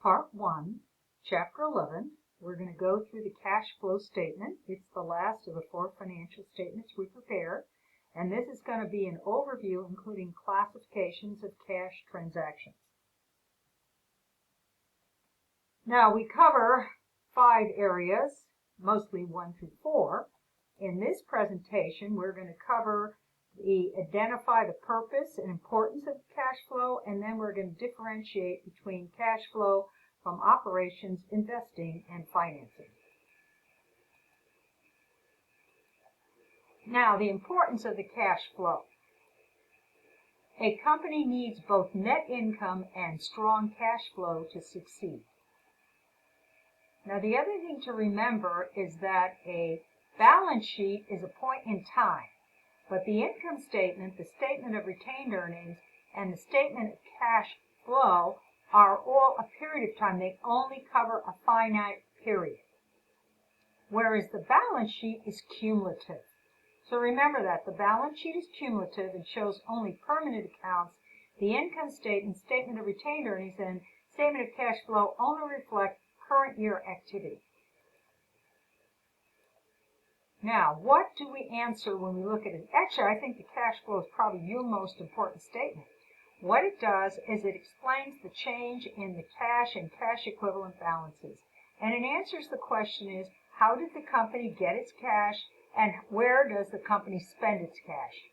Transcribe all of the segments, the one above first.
Part 1, Chapter 11. We're going to go through the cash flow statement. It's the last of the 4 financial statements we prepare, and this is going to be an overview including classifications of cash transactions. Now we cover 5 areas, mostly 1 through 4. In this presentation, we're going to cover identify the purpose and importance of cash flow, and then we're going to differentiate between cash flow from operations, investing, and financing. Now, the importance of the cash flow. A company needs both net income and strong cash flow to succeed. Now, the other thing to remember is that a balance sheet is a point in time. But the income statement, the statement of retained earnings, and the statement of cash flow are all a period of time. They only cover a finite period. Whereas the balance sheet is cumulative. So remember that. The balance sheet is cumulative and shows only permanent accounts. The income statement, statement of retained earnings, and statement of cash flow only reflect current year activity. Now, what do we answer when we look at it? Actually, I think the cash flow is probably your most important statement. What it does is it explains the change in the cash and cash equivalent balances. And it answers the question is, how did the company get its cash, and where does the company spend its cash?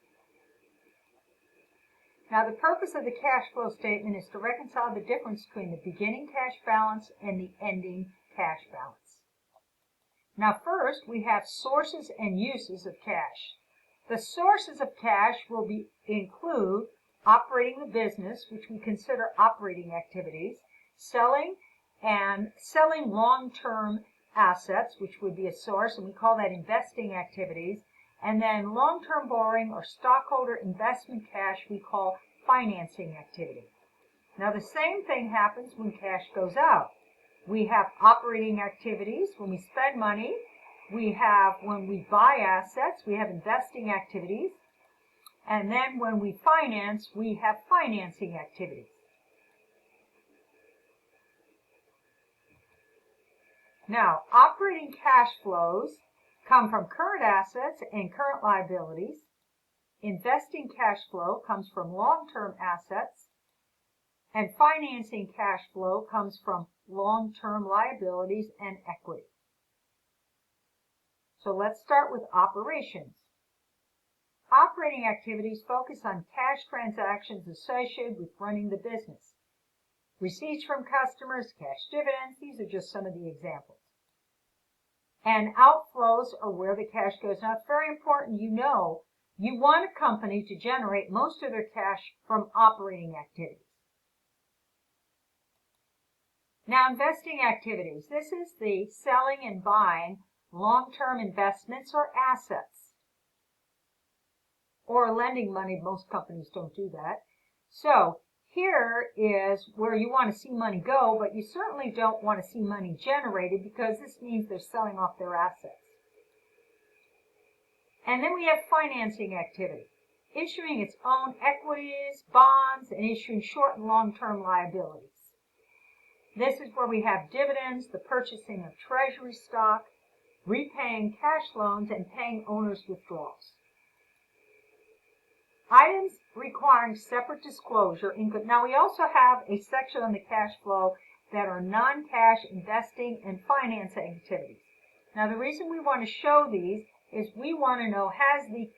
Now, the purpose of the cash flow statement is to reconcile the difference between the beginning cash balance and the ending cash balance. Now first, we have sources and uses of cash. The sources of cash will include operating the business, which we consider operating activities, selling long-term assets, which would be a source, and we call that investing activities, and then long-term borrowing or stockholder investment cash we call financing activity. Now the same thing happens when cash goes out. We have operating activities when we spend money. We have when we buy assets, we have investing activities. And then when we finance, we have financing activities. Now, operating cash flows come from current assets and current liabilities. Investing cash flow comes from long-term assets. And financing cash flow comes from long-term liabilities and equity. So let's start with operations. Operating activities focus on cash transactions associated with running the business. Receipts from customers, cash dividends, these are just some of the examples. And outflows are where the cash goes. Now it's very important you want a company to generate most of their cash from operating activities. Now, investing activities. This is the selling and buying long-term investments or assets. Or lending money. Most companies don't do that. So, here is where you want to see money go, but you certainly don't want to see money generated because this means they're selling off their assets. And then we have financing activity. Issuing its own equities, bonds, and issuing short and long-term liabilities. This is where we have dividends, the purchasing of treasury stock, repaying cash loans, and paying owners' withdrawals. Items requiring separate disclosure include, now we also have a section on the cash flow that are non-cash investing and financing activities. Now the reason we want to show these is we want to know, has the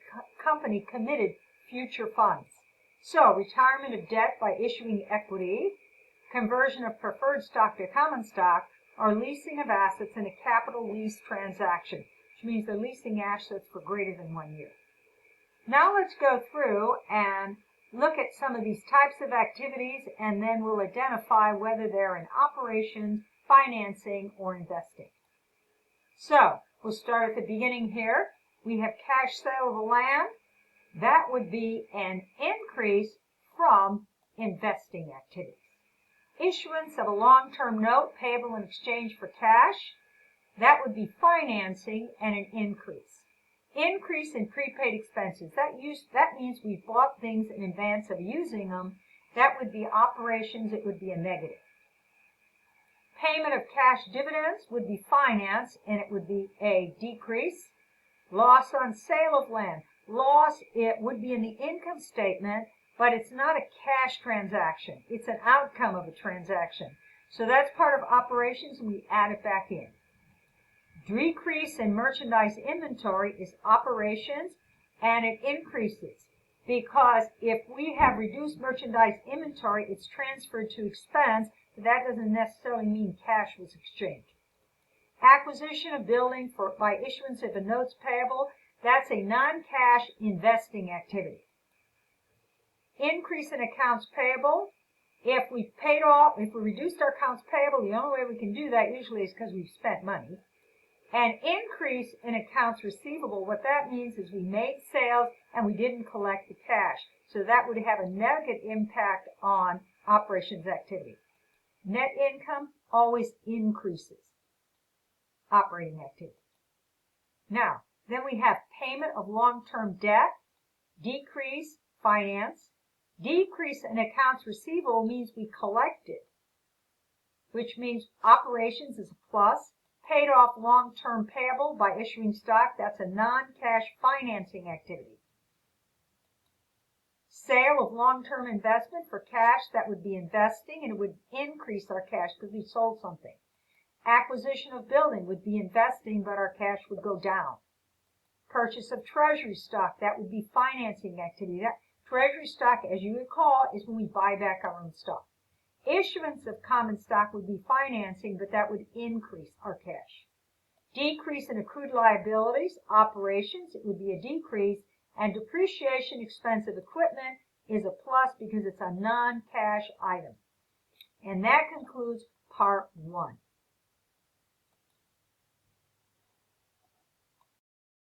company committed future funds? So retirement of debt by issuing equity, conversion of preferred stock to common stock, or leasing of assets in a capital lease transaction, which means they're leasing assets for greater than 1 year. Now let's go through and look at some of these types of activities, and then we'll identify whether they're in operations, financing, or investing. So we'll start at the beginning here. We have cash sale of the land. That would be an increase from investing activities. Issuance of a long-term note payable in exchange for cash, that would be financing and an increase. Increase in prepaid expenses, that means we bought things in advance of using them. That would be operations, it would be a negative. Payment of cash dividends would be finance, and it would be a decrease. Loss on sale of land. Loss, it would be in the income statement, but it's not a cash transaction. It's an outcome of a transaction. So that's part of operations, and we add it back in. Decrease in merchandise inventory is operations, and it increases because if we have reduced merchandise inventory, it's transferred to expense, but that doesn't necessarily mean cash was exchanged. Acquisition of building by issuance of a notes payable, that's a non-cash investing activity. Increase in accounts payable. If we reduced our accounts payable, the only way we can do that usually is because we've spent money. An increase in accounts receivable, what that means is we made sales and we didn't collect the cash. So that would have a negative impact on operations activity. Net income always increases operating activity. Now, then we have payment of long-term debt, decrease, finance. Decrease in accounts receivable means we collected, which means operations is a plus. Paid off long-term payable by issuing stock, that's a non-cash financing activity. Sale of long-term investment for cash, that would be investing, and it would increase our cash because we sold something. Acquisition of building would be investing, but our cash would go down. Purchase of treasury stock, that would be financing activity. That treasury stock, as you recall, is when we buy back our own stock. Issuance of common stock would be financing, but that would increase our cash. Decrease in accrued liabilities, operations, it would be a decrease, and depreciation expense of equipment is a plus because it's a non-cash item. And that concludes part